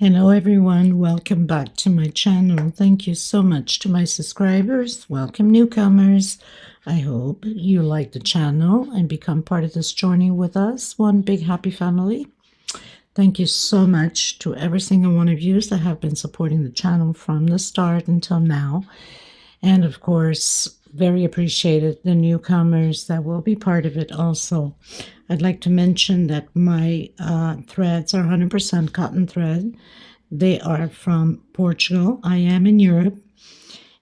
Hello everyone, welcome back to my channel. Thank you so much to my subscribers. Welcome newcomers. I hope you like the channel and become part of this journey with us. One big happy family. Thank you so much to every single one of you that have been supporting the channel from the start until now. And of course, very appreciated the newcomers that will be part of it also. I'd like to mention that my threads are 100% cotton thread. They are from Portugal. I am in Europe.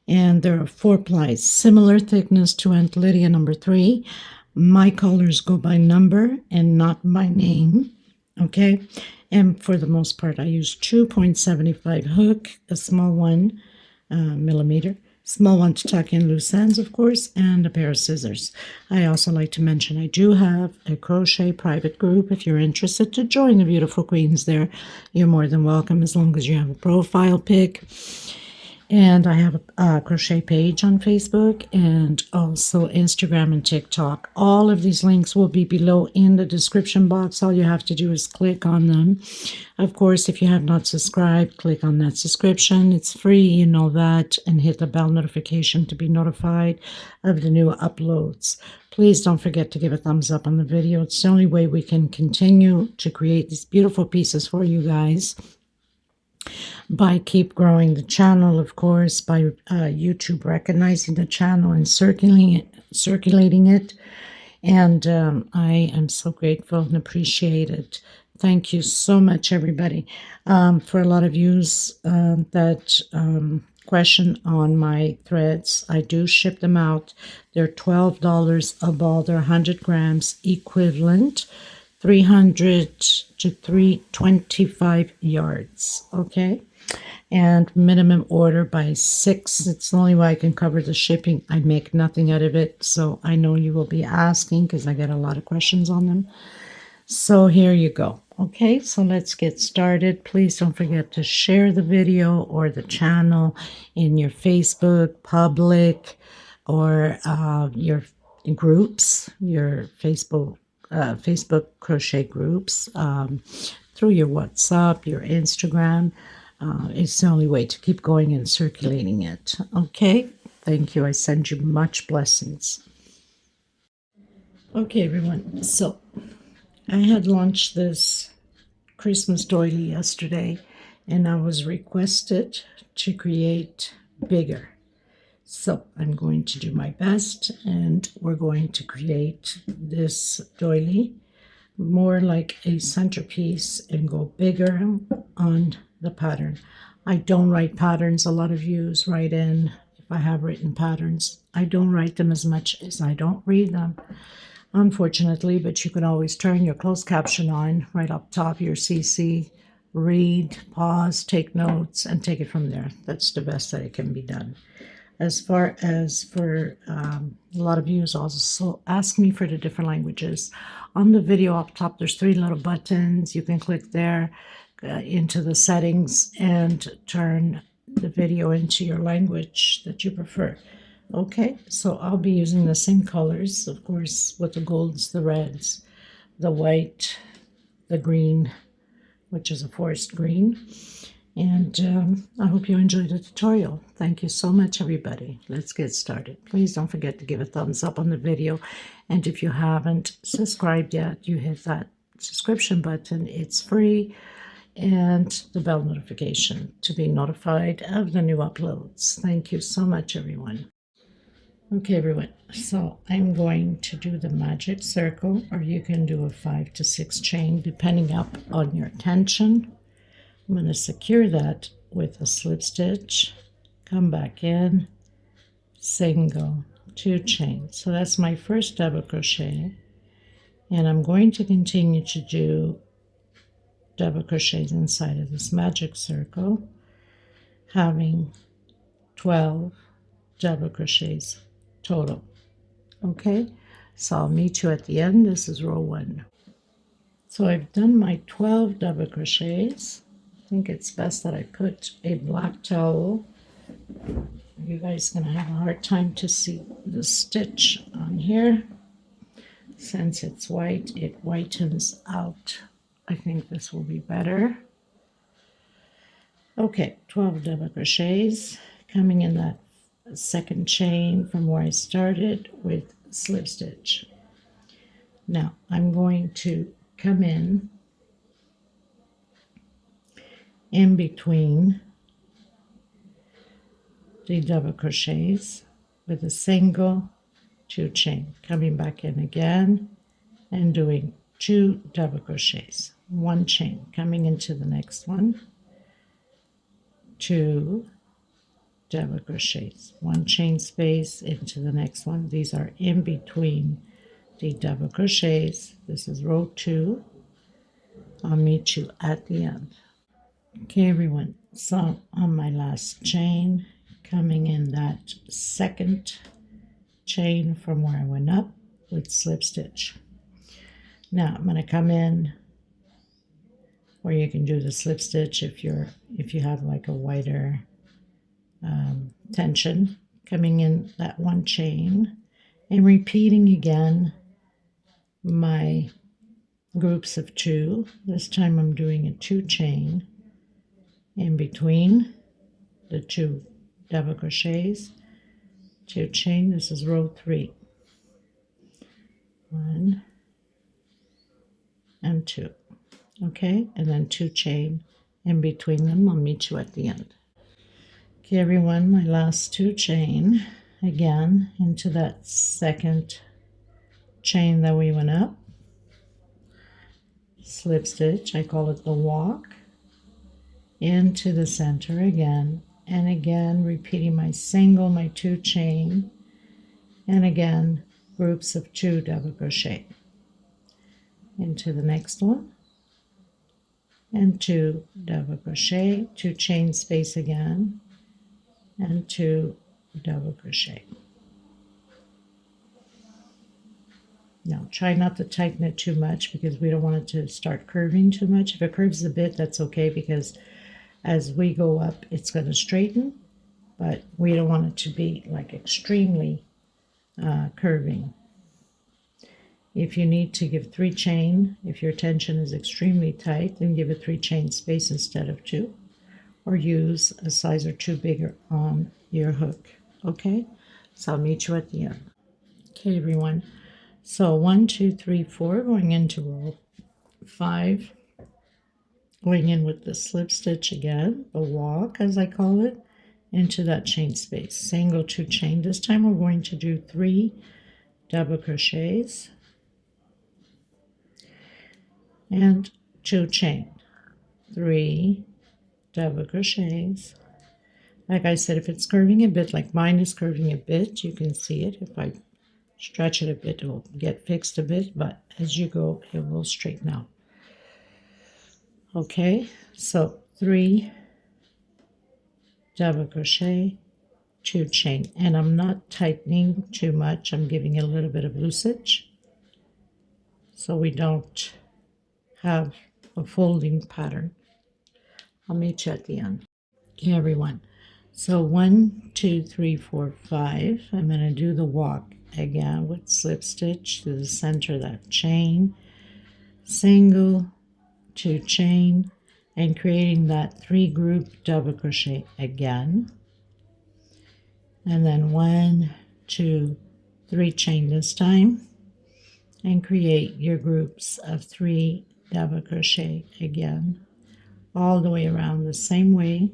And there are 4 plies, similar thickness to Aunt Lydia number 3. My colors go by number and not by name. Okay. And for the most part, I use 2.75 hook, a small one, millimeter. Small one to tuck in loose ends, of course, and a pair of scissors. I also like to mention I do have a crochet private group. If you're interested to join the beautiful queens there, you're more than welcome as long as you have a profile pic. And I have a crochet page on Facebook and also Instagram and TikTok. All of these links will be below in the description box. All you have to do is click on them. Of course, if you have not subscribed, click on that subscription. It's free, you know that, and hit the bell notification to be notified of the new uploads. Please don't forget to give a thumbs up on the video. It's the only way we can continue to create these beautiful pieces for you guys. By keep growing the channel, of course, by YouTube recognizing the channel and circulating it. And I am so grateful and appreciate it. Thank you so much, everybody. For a lot of yous that question on my threads, I do ship them out. They're $12 a ball. They're 100 grams equivalent. 300 to 325 yards, okay? And minimum order by 6. It's the only way I can cover the shipping. I make nothing out of it, so I know you will be asking because I get a lot of questions on them. So here you go. Okay, so let's get started. Please don't forget to share the video or the channel in your Facebook public or your groups, your Facebook crochet groups, through your WhatsApp, your Instagram. It's the only way to keep going and circulating it. Okay, thank you. I send you much blessings. Okay, everyone. So I had launched this Christmas doily yesterday, and I was requested to create bigger. So I'm going to do my best, and we're going to create this doily more like a centerpiece and go bigger on the pattern. I don't write patterns. A lot of you write in if I have written patterns. I don't write them as much as I don't read them, unfortunately, but you can always turn your closed caption on right up top, your CC, read, pause, take notes, and take it from there. That's the best that it can be done. As far as for a lot of you also ask me for the different languages. On the video up top, there's 3 little buttons. You can click there into the settings and turn the video into your language that you prefer. Okay, so I'll be using the same colors, of course, with the golds, the reds, the white, the green, which is a forest green. And I hope you enjoyed the tutorial. Thank you so much, everybody. Let's get started. Please don't forget to give a thumbs up on the video. And if you haven't subscribed yet, you hit that subscription button. It's free. And the bell notification to be notified of the new uploads. Thank you so much, everyone. Okay, everyone. So I'm going to do the magic circle, or you can do a 5 to 6 chain, depending up on your tension. I'm going to secure that with a slip stitch, come back in, single, 2 chains. So that's my first double crochet, and I'm going to continue to do double crochets inside of this magic circle, having 12 double crochets total. Okay, so I'll meet you at the end. This is row 1. So I've done my 12 double crochets. I think it's best that I put a black towel. You guys are going to have a hard time to see the stitch on here. Since it's white, it whitens out. I think this will be better. Okay, 12 double crochets coming in that second chain from where I started with slip stitch. Now I'm going to come in between the double crochets with a single 2 chain, coming back in again and doing 2 double crochets, 1 chain, coming into the next one, 2 double crochets, 1 chain space into the next one. These are in between the double crochets. This is row 2. I'll meet you at the end. Okay, everyone, so on my last chain, coming in that second chain from where I went up with slip stitch. Now I'm going to come in, or you can do the slip stitch if you have like a wider tension, coming in that 1 chain and repeating again my groups of 2. This time I'm doing a 2 chain in between the 2 double crochets, 2 chain. This is row 3, 1 and 2. Okay, and then 2 chain in between them. I'll meet you at the end. Okay, everyone, my last 2 chain again into that second chain that we went up, slip stitch, I call it the walk, into the center again, and again repeating my single, my 2 chain, and again groups of 2 double crochet into the next one, and 2 double crochet, 2 chain space again, and 2 double crochet. Now try not to tighten it too much because we don't want it to start curving too much. If it curves a bit, that's okay, because as we go up it's going to straighten, but we don't want it to be like extremely curving. If you need to give 3 chain, if your tension is extremely tight, then give a 3 chain space instead of 2, or use a size or 2 bigger on your hook. Okay, so I'll meet you at the end. Okay, everyone, so 1, 2, 3, 4, going into row 5, going in with the slip stitch again, the walk as I call it, into that chain space, single 2 chain. This time we're going to do 3 double crochets and 2 chain, 3 double crochets. Like I said, if it's curving a bit, like mine is curving a bit, you can see it. If I stretch it a bit, it will get fixed a bit, but as you go, it will straighten out. Okay, so 3 double crochet, 2 chain, and I'm not tightening too much. I'm giving it a little bit of loosage so we don't have a folding pattern. I'll meet you at the end. Okay, everyone, so 1, 2, 3, 4, 5. I'm going to do the walk again with slip stitch to the center of that chain, single 2 chain, and creating that 3 group double crochet again, and then 1, 2, 3 chain this time, and create your groups of 3 double crochet again, all the way around the same way.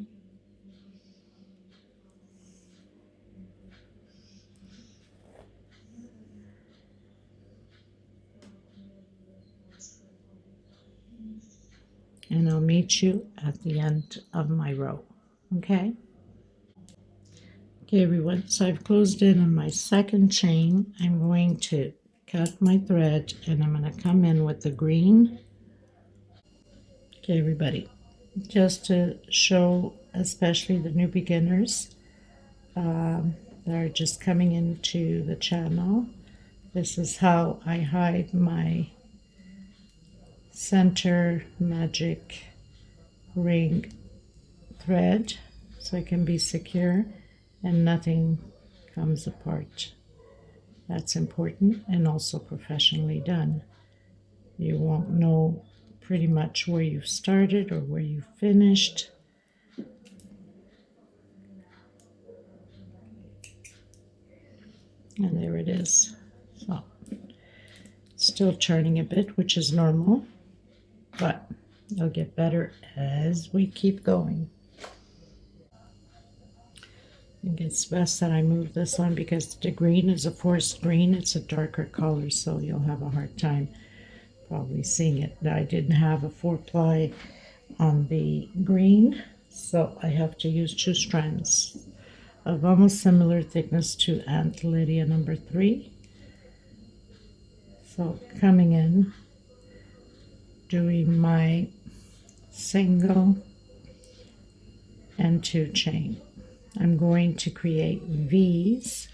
And I'll meet you at the end of my row. Okay, everyone, so I've closed in on my second chain. I'm going to cut my thread and I'm going to come in with the green. Okay, everybody, just to show especially the new beginners that are just coming into the channel, this is how I hide my center magic ring thread so it can be secure and nothing comes apart. That's important, and also professionally done. You won't know pretty much where you've started or where you finished And there it is. So still turning a bit, which is normal, but it'll get better as we keep going. I think it's best that I move this one because the green is a forest green. It's a darker color, so you'll have a hard time probably seeing it. I didn't have a 4-ply on the green, so I have to use 2 strands of almost similar thickness to Aunt Lydia number 3. So coming in, doing my single and 2 chain. I'm going to create V's,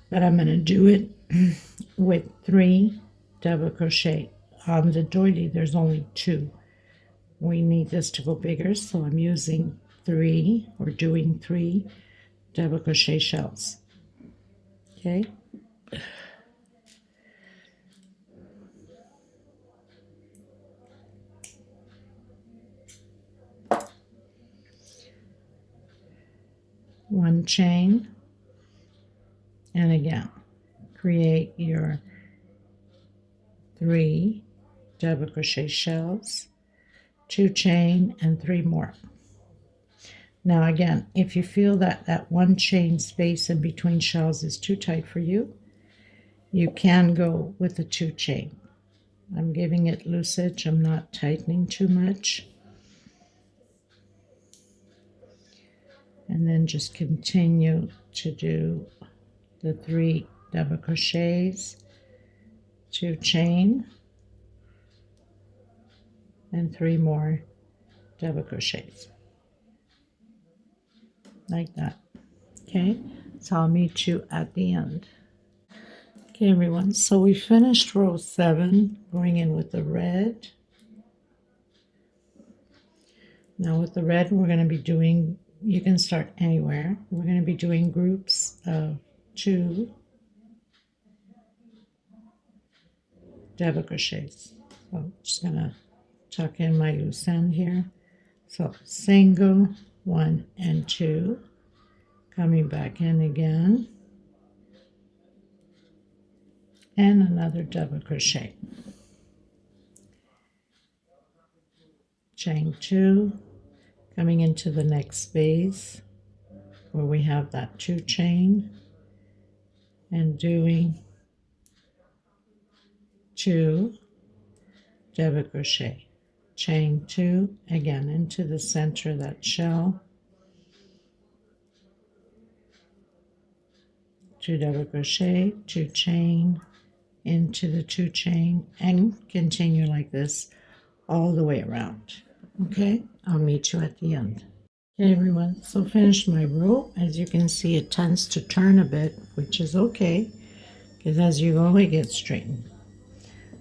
but I'm going to do it with 3 double crochet. On the doily there's only 2. We need this to go bigger, so I'm using 3 or doing 3 double crochet shells. Okay. One chain, and again create your 3 double crochet shells, 2 chain, and 3 more. Now again, if you feel that that 1 chain space in between shells is too tight for you, you can go with the 2 chain. I'm giving it loosage, I'm not tightening too much. And then just continue to do the 3 double crochets, 2 chain, and 3 more double crochets, like that. Okay, so I'll meet you at the end. Okay everyone, so we finished row 7, going in with the red. Now with the red we're going to be doing, you can start anywhere, we're going to be doing groups of 2 double crochets. So I'm just going to tuck in my loose end here. So single, 1 and 2, coming back in again, and another double crochet, chain 2, coming into the next space where we have that 2 chain, and doing 2 double crochet, chain 2, again into the center of that shell, 2 double crochet, 2 chain, into the 2 chain, and continue like this all the way around. Okay, I'll meet you at the end. Okay everyone, so finished my row. As you can see, it tends to turn a bit, which is okay, because as you go it gets straightened.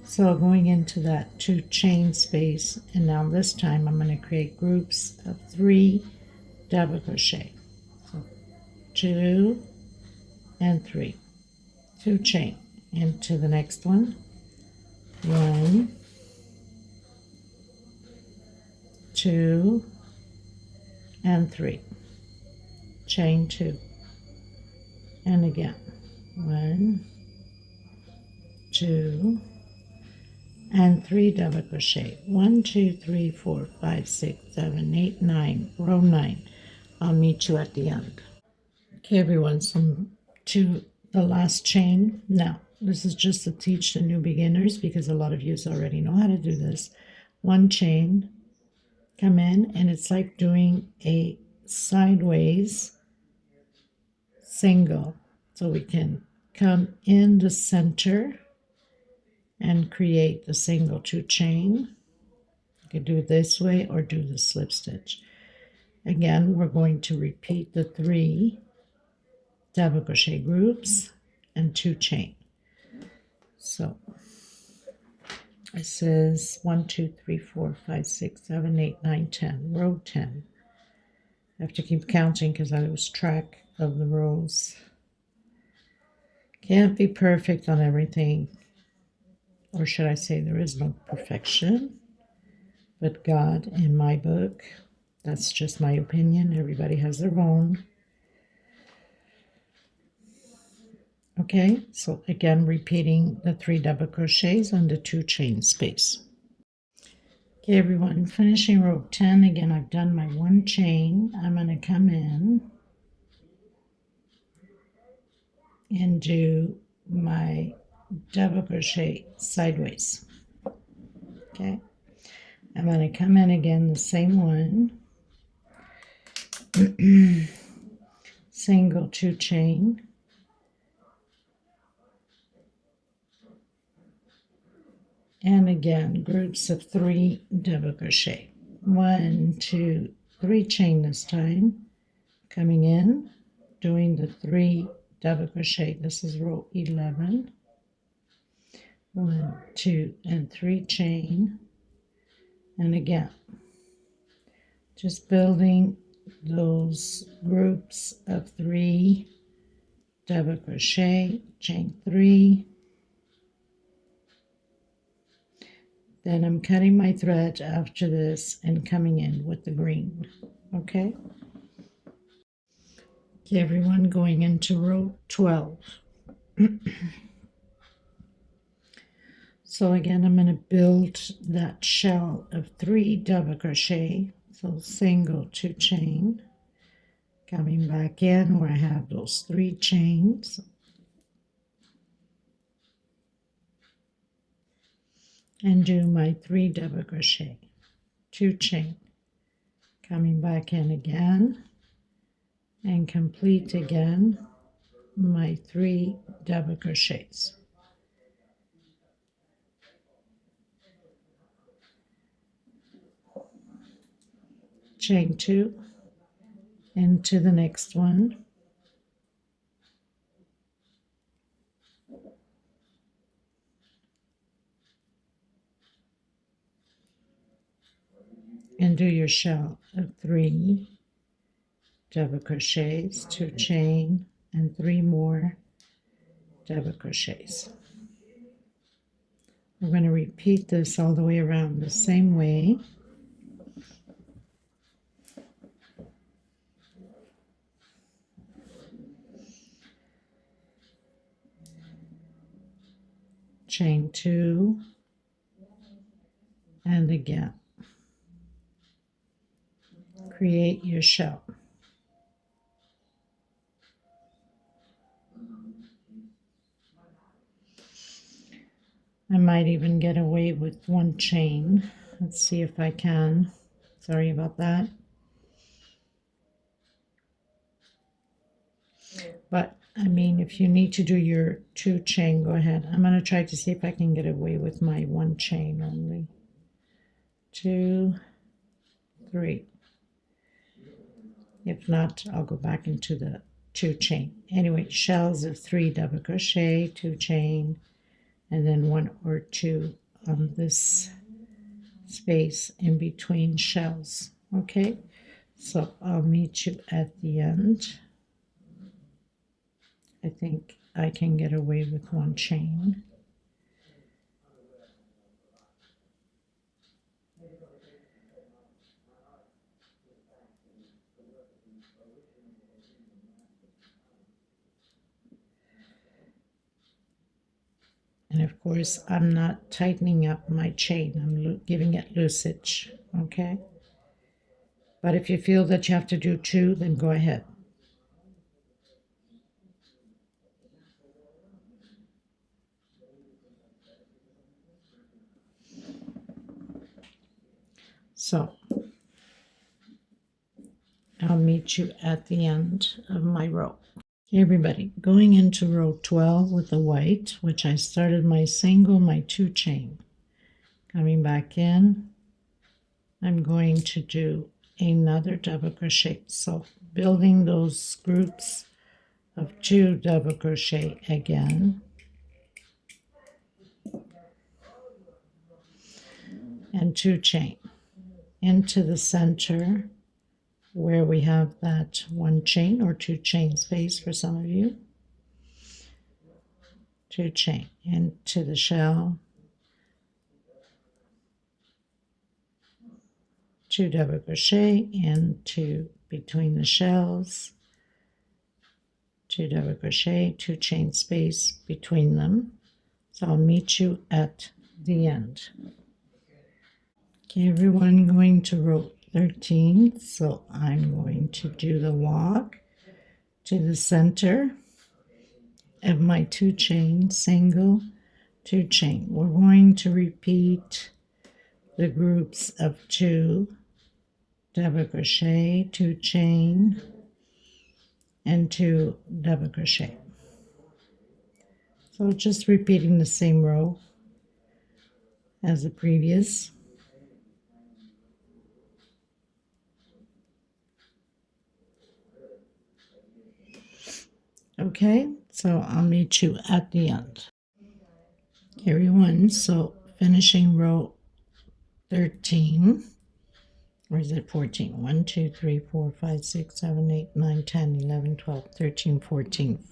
So going into that 2 chain space, and now this time I'm going to create groups of 3 double crochet. So 2 and 3, 2 chain into the next one, 1, 2, and 3, chain 2, and again 1, 2, and 3 double crochet. 1, 2, 3, 4, 5, 6, 7, 8, 9, row 9. I'll meet you at the end. Okay everyone, so to the last chain. Now this is just to teach the new beginners, because a lot of you already know how to do this. 1 chain, come in, and it's like doing a sideways single, so we can come in the center and create the single 2 chain. You can do it this way or do the slip stitch. Again, we're going to repeat the 3 double crochet groups and 2 chain. So this is 1, 2, 3, 4, 5, 6, 7, 8, 9, 10, row 10. I have to keep counting because I lose track of the rows. Can't be perfect on everything, or should I say there is no perfection, but God in my book. That's just my opinion. Everybody has their own. Okay, so again repeating the 3 double crochets on the 2 chain space. Okay everyone, finishing row 10. Again, I've done my 1 chain. I'm going to come in and do my double crochet sideways. Okay, I'm going to come in again the same one, single 2 chain, and again groups of 3 double crochet. 1, 2, 3 chain this time, coming in, doing the 3 double crochet. This is row 11. 1, 2, and 3 chain, and again just building those groups of 3 double crochet, chain 3. Then I'm cutting my thread after this and coming in with the green. Okay, everyone, going into row 12. So again, I'm going to build that shell of 3 double crochet. So single 2 chain, coming back in where I have those 3 chains, and do my 3 double crochet, 2 chain, coming back in again, and complete again my 3 double crochets. Chain 2 into the next one, and do your shell of 3 double crochets, 2 chain, and 3 more double crochets. We're going to repeat this all the way around the same way. Chain 2, and again create your shell. I might even get away with 1 chain. Let's see if I can. Sorry about that. But I mean, if you need to do your 2 chain, go ahead. I'm going to try to see if I can get away with my 1 chain only. 2, 3. If not, I'll go back into the 2 chain. Anyway, shells of 3 double crochet, 2 chain, and then 1 or 2 on this space in between shells. Okay, so I'll meet you at the end. I think I can get away with 1 chain. And of course, I'm not tightening up my chain. I'm giving it loosage, okay? But if you feel that you have to do 2, then go ahead. So I'll meet you at the end of my row. Okay, everybody, going into row 12 with the white, which I started my single, my 2 chain. Coming back in, I'm going to do another double crochet. So building those groups of 2 double crochet again, and 2 chain into the center where we have that 1 chain or 2 chain space for some of you. 2 chain into the shell, 2 double crochet into between the shells, 2 double crochet, 2 chain space between them. So I'll meet you at the end. Okay, everyone, going to row 13. So I'm going to do the walk to the center of my 2 chain, single, 2 chain. We're going to repeat the groups of 2 double crochet, 2 chain, and 2 double crochet. So just repeating the same row as the previous. Okay, so I'll meet you at the end. Everyone, so finishing row 13, or is it 14? 1, 2, 3, 4, 5, 6, 7, 8, 9, 10, 11, 12, 13, 14.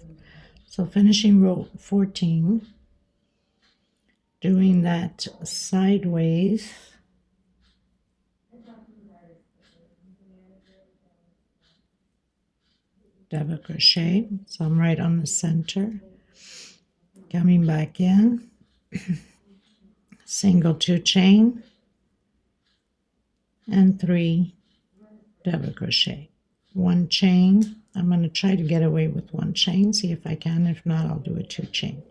So finishing row 14, doing that sideways double crochet. So I'm right on the center, coming back in, single 2 chain, and 3 double crochet, 1 chain. I'm going to try to get away with 1 chain, see if I can. If not, I'll do a 2 chain,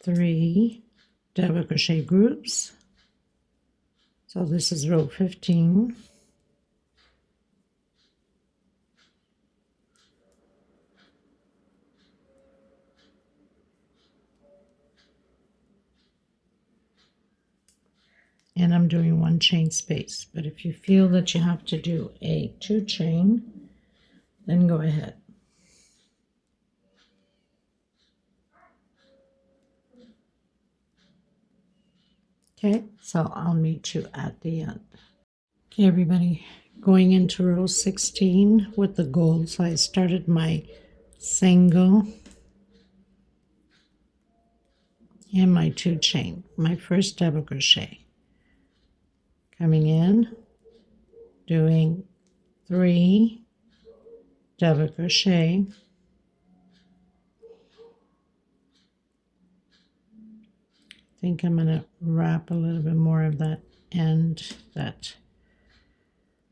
3 double crochet groups. So this is row 15. And I'm doing 1 chain space. But if you feel that you have to do a 2 chain, then go ahead. Okay, so I'll meet you at the end. Okay, everybody, going into row 16 with the gold. So I started my single and my 2 chain, my first double crochet. Coming in, doing 3 double crochet, I think I'm going to wrap a little bit more of that end,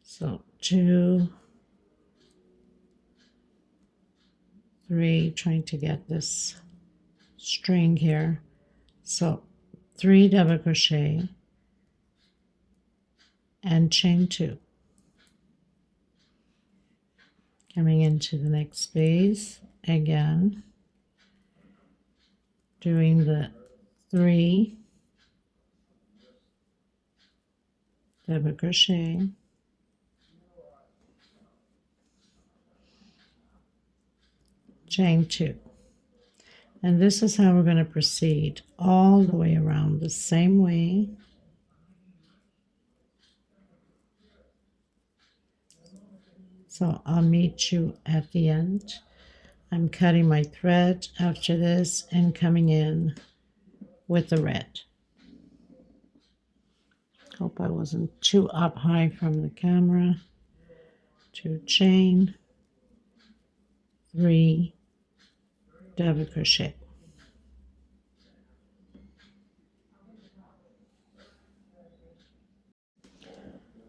so 2, 3, trying to get this string here. So 3 double crochet and chain 2. Coming into the next space again, doing the 3 double crochet, chain 2. And this is how we're going to proceed all the way around the same way. So I'll meet you at the end. I'm cutting my thread after this and coming in with the red. Hope I wasn't too up high from the camera. 2 chain, 3 double crochet.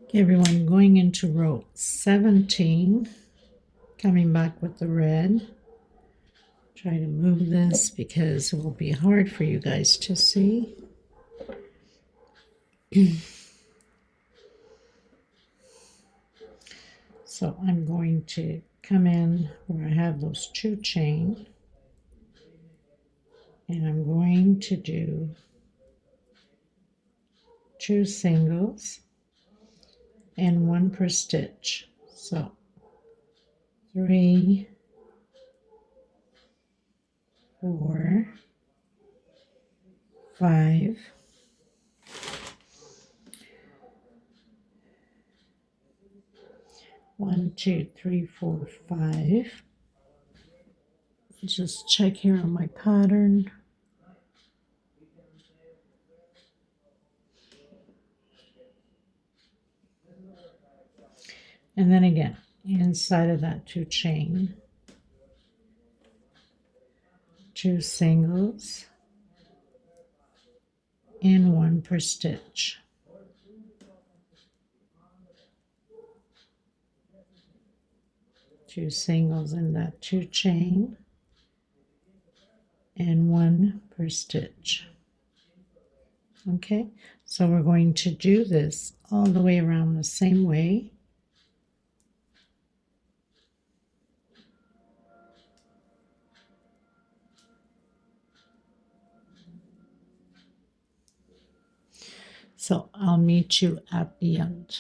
Okay, everyone, going into row 17, coming back with the red. Try to move this because it will be hard for you guys to see. So I'm going to come in where I have those 2 chain, and I'm going to do 2 singles and 1 per stitch. So 3, 4, 5, 1, 2, 3, 4, 5. Just check here on my pattern. And then again, inside of that 2 chain, 2 singles, and 1 per stitch. Two singles in that 2 chain, and 1 per stitch. Okay, so we're going to do this all the way around the same way. So I'll meet you at the end.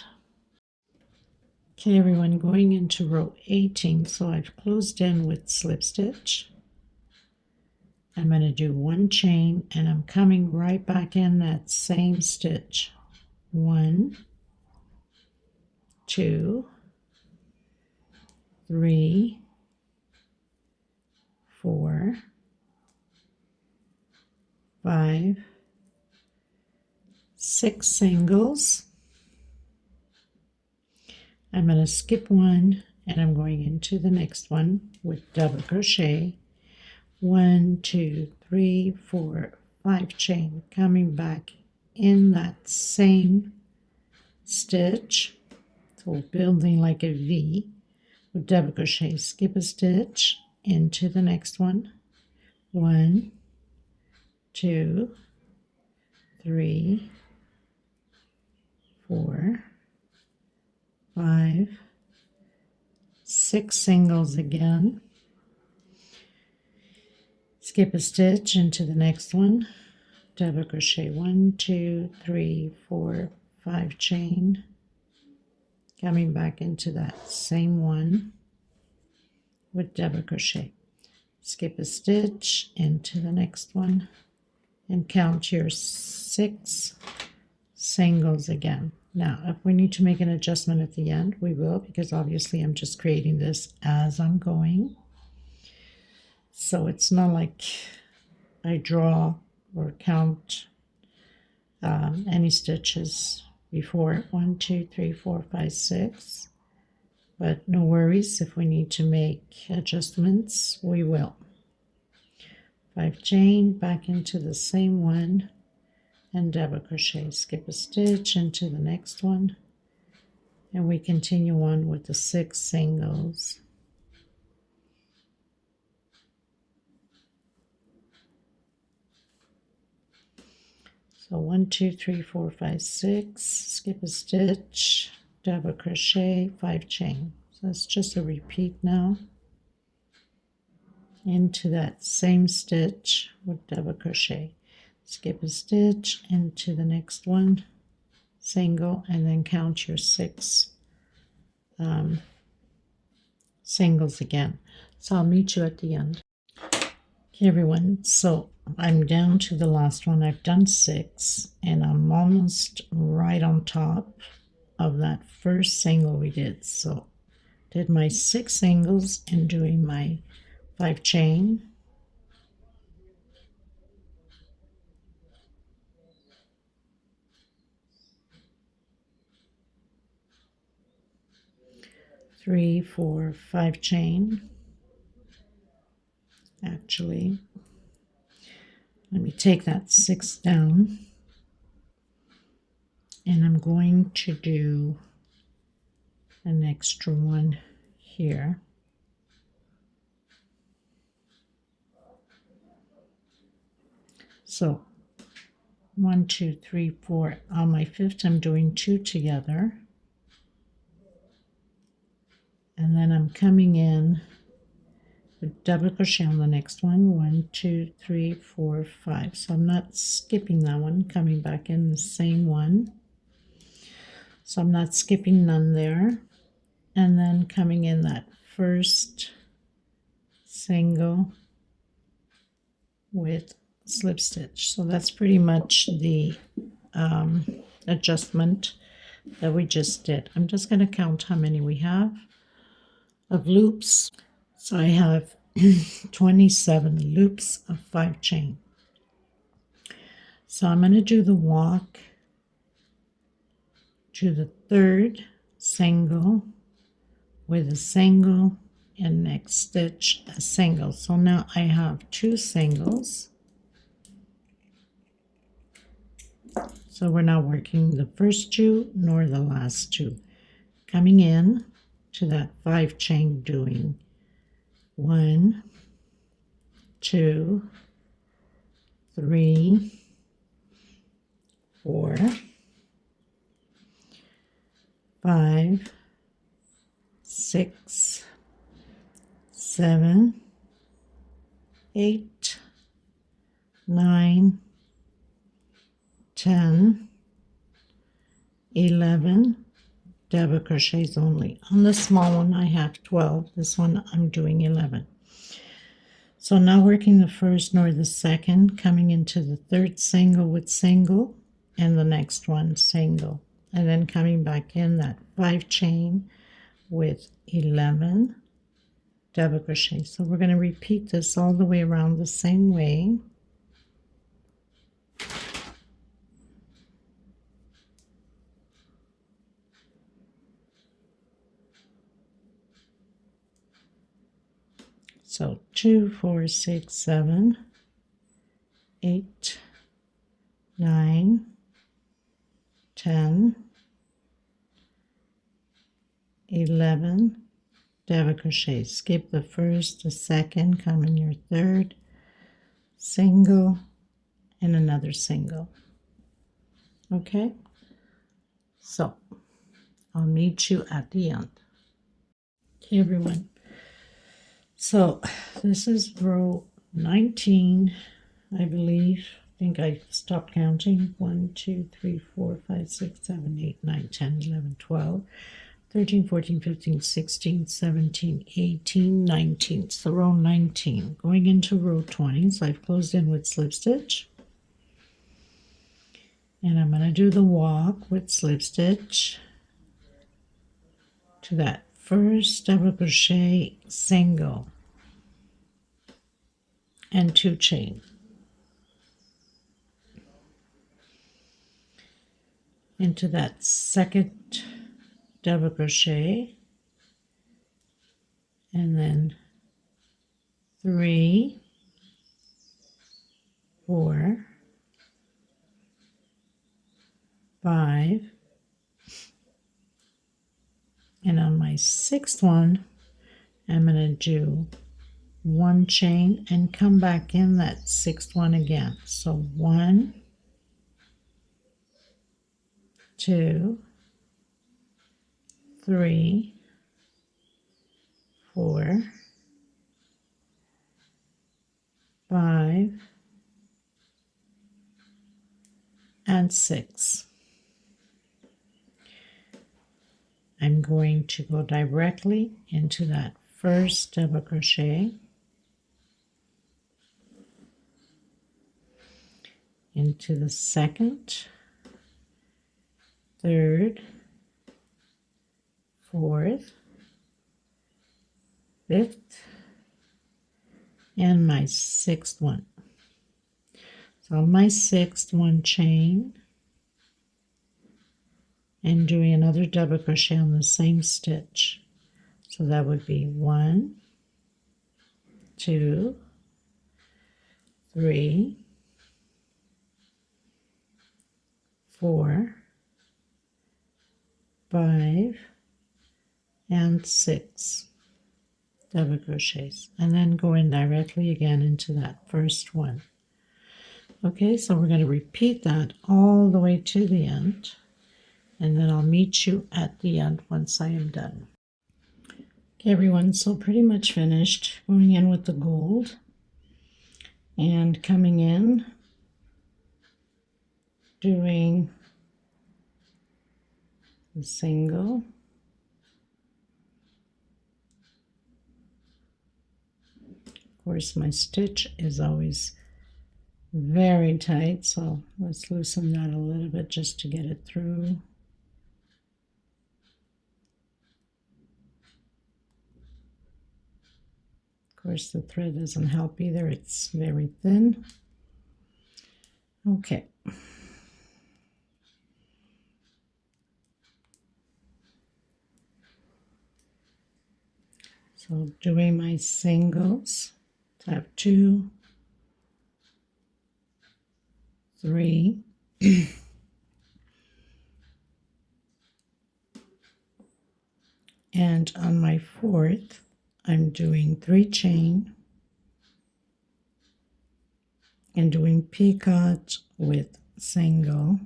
Okay, everyone, going into row 18, so I've closed in with slip stitch. I'm going to do 1 chain, and I'm coming right back in that same stitch. 1, 2, 3, 4, 5, 6 singles. I'm going to skip 1, and I'm going into the next one with double crochet. 1, 2, 3, 4, 5 chain, coming back in that same stitch. So we're building like a V with double crochet, skip a stitch into the next one. 1, 2, 3, 4, 5, 6 singles again. Skip a stitch into the next one, double crochet, 1, 2, 3, 4, 5 chain, coming back into that same one with double crochet. Skip a stitch into the next one and count your 6 singles again. Now, if we need to make an adjustment at the end, we will, because obviously I'm just creating this as I'm going. So it's not like I draw or count any stitches before. 1, 2, 3, 4, 5, 6. But no worries, if we need to make adjustments, we will. 5 chain, back into the same one, and double crochet. Skip a stitch into the next one, and we continue on with the 6 singles. So 1, 2, 3, 4, 5, 6, skip a stitch, double crochet, 5 chain. So it's just a repeat now. Into that same stitch with double crochet. Skip a stitch into the next one, single, and then count your 6 singles again. So I'll meet you at the end. Okay, everyone, so I'm down to the last one. I've done 6, and I'm almost right on top of that first single we did. So did my 6 singles and doing my 5 chain. Three, 4, 5 chain. Actually, let me take that 6 down, and I'm going to do an extra one here. So 1, 2, 3, 4. On my 5th, I'm doing 2 together, and then I'm coming in with double crochet on the next one. 1, 2, 3, 4, 5. So I'm not skipping that one, coming back in the same one. So I'm not skipping none there, and then coming in that first single with slip stitch. So that's pretty much the adjustment that we just did. I'm just going to count how many we have of loops. So I have 27 loops of 5 chain. So I'm going to do the walk to the 3rd single with a single, and next stitch a single. So now I have 2 singles. So we're not working the first 2 nor the last 2. Coming in to that 5 chain, doing 1, 2, 3, 4, 5, 6, 7, 8, 9, 10, 11 double crochets only. On the small one I have 12. This one I'm doing 11. So now working the first nor the second, coming into the third single with single, and the next one single, and then coming back in that 5 chain with 11 double crochet. So we're going to repeat this all the way around the same way. So 2, 4, 6, 7, 8, 9, 10, 11 double crochet. Skip the first, the second, come in your third, single, and another single. Okay, so I'll meet you at the end. Okay, everyone. So this is row 19, I believe. I think I stopped counting. 1, 2, 3, 4, 5, 6, 7, 8, 9, 10, 11, 12, 13, 14, 15, 16, 17, 18, 19. So row 19. Going into row 20, so I've closed in with slip stitch. And I'm going to do the walk with slip stitch to that first double crochet single and 2 chain. Into that second double crochet, and then 3, 4, 5, and on my 6th one I'm going to do 1 chain and come back in that 6th one again. So 1, 2, 3, 4, 5, and 6. I'm going to go directly into that first double crochet, into the second, third, fourth, fifth, and my 6th one. So on my 6th, 1 chain, and doing another double crochet on the same stitch. So that would be 1, 2, 3, 4, 5, and 6 double crochets, and then go in directly again into that first one. Okay, so we're going to repeat that all the way to the end, and then I'll meet you at the end once I am done. Okay, everyone, so pretty much finished. Going in with the gold and coming in, doing the single, of course my stitch is always very tight, so let's loosen that a little bit just to get it through. Of course the thread doesn't help either, it's very thin. Okay. So doing my singles, I have 2, 3, and on my 4th, I'm doing 3 chain and doing picot with single,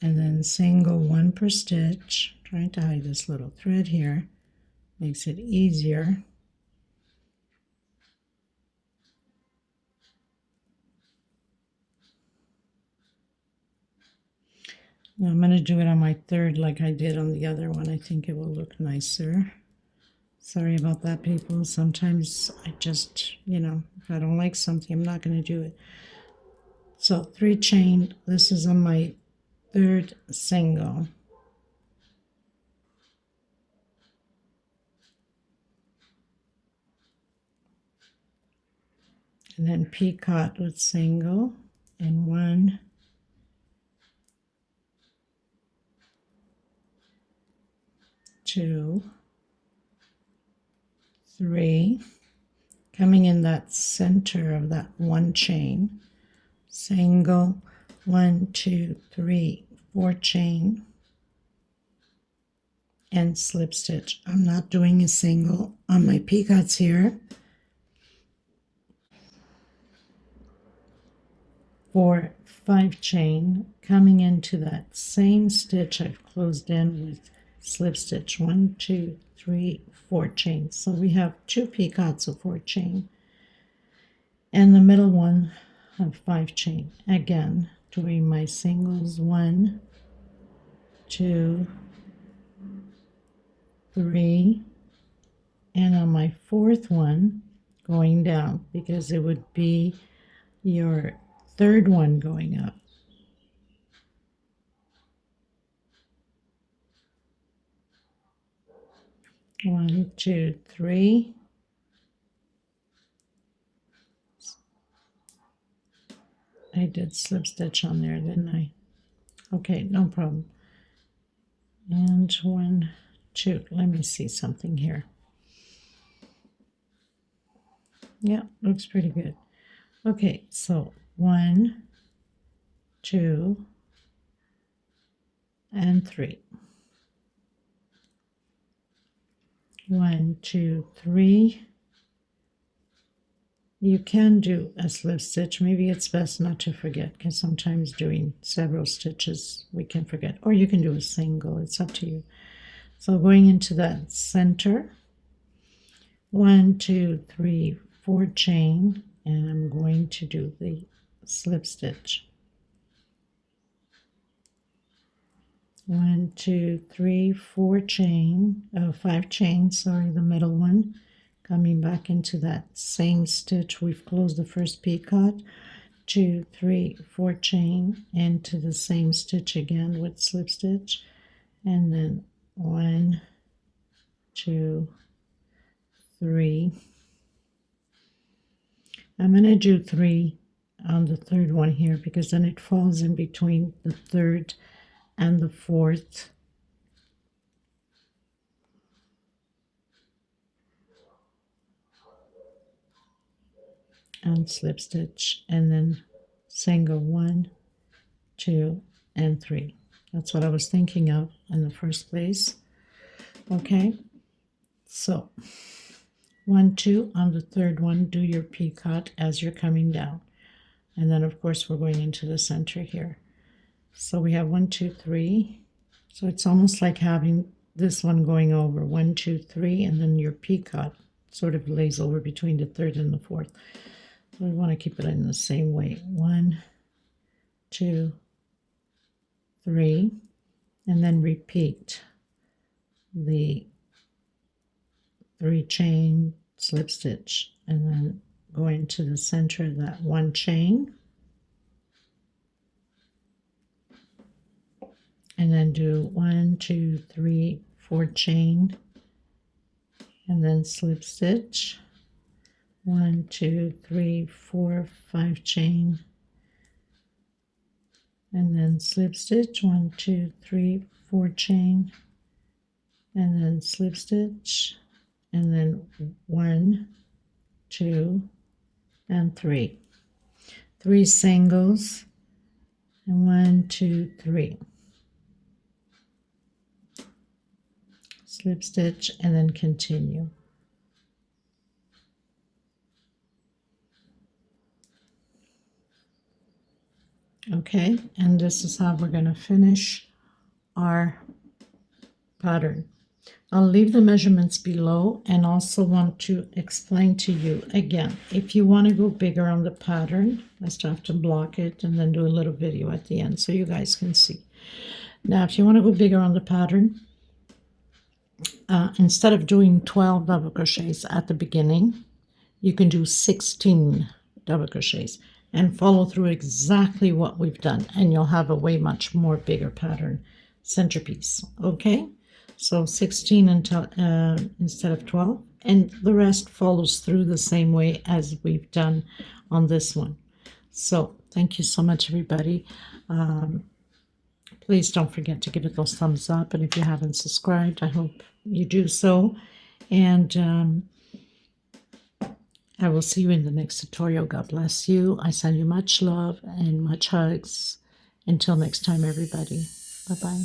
and then single 1 per stitch. Trying to hide this little thread here, makes it easier. Now I'm going to do it on my 3rd like I did on the other one. I think it will look nicer. Sorry about that, people. Sometimes I just, if I don't like something, I'm not going to do it. So 3 chain, this is on my 3rd single. And then picot with single, and 1, 2, 3, coming in that center of that 1 chain, single, 1, 2, 3, 4 chain, and slip stitch. I'm not doing a single on my picots here. 4, 5 chain, coming into that same stitch I've closed in with slip stitch, 1, 2, 3, 4 chains. So we have 2 picots of 4 chain, and the middle one of 5 chain. Again, doing my singles, 1, 2, 3, and on my 4th one going down, because it would be your 3rd one going up. 1, 2, 3. I did slip stitch on there, didn't I? Okay, no problem. And 1, 2. Let me see something here. Yeah, looks pretty good. Okay, so 1, 2, and 3. 1, 2, 3. You can do a slip stitch. Maybe it's best not to forget, because sometimes doing several stitches we can forget. Or you can do a single. It's up to you. So going into that center, 1, 2, 3, 4 chain, and I'm going to do the slip stitch. 1, 2, 3, 4 chain, 5 chains, sorry, the middle one, coming back into that same stitch. We've closed the first picot, 2, 3, 4 chain, into the same stitch again with slip stitch, and then 1, 2, 3. I'm going to do 3 on the 3rd one here, because then it falls in between the 3rd and the 4th. And slip stitch, and then single 1, 2, and 3. That's what I was thinking of in the first place. Okay, so 1, 2 on the 3rd one, do your picot as you're coming down, and then of course we're going into the center here. So we have 1, 2, 3. So it's almost like having this one going over 1, 2, 3, and then your picot sort of lays over between the 3rd and the 4th. So we want to keep it in the same way. 1, 2, 3, and then repeat the 3 chain, slip stitch, and then go into the center of that 1 chain, and then do 1, 2, 3, 4 chain, and then slip stitch, 1, 2, 3, 4, 5 chain, and then slip stitch, 1, 2, 3, 4 chain, and then slip stitch, and then 1, 2, and 3. 3 singles, and 1, 2, 3. Slip stitch, and then continue. Okay, and this is how we're going to finish our pattern. I'll leave the measurements below, and also want to explain to you again, if you want to go bigger on the pattern, I still have to block it and then do a little video at the end so you guys can see. Now, if you want to go bigger on the pattern, instead of doing 12 double crochets at the beginning, you can do 16 double crochets and follow through exactly what we've done, and you'll have a way much more bigger pattern centerpiece. Okay, so 16 until instead of 12, and the rest follows through the same way as we've done on this one. So thank you so much, everybody. Please don't forget to give it those thumbs up, and if you haven't subscribed, I hope you do so. And I will see you in the next tutorial. God bless you. I send you much love and much hugs. Until next time, everybody. Bye-bye.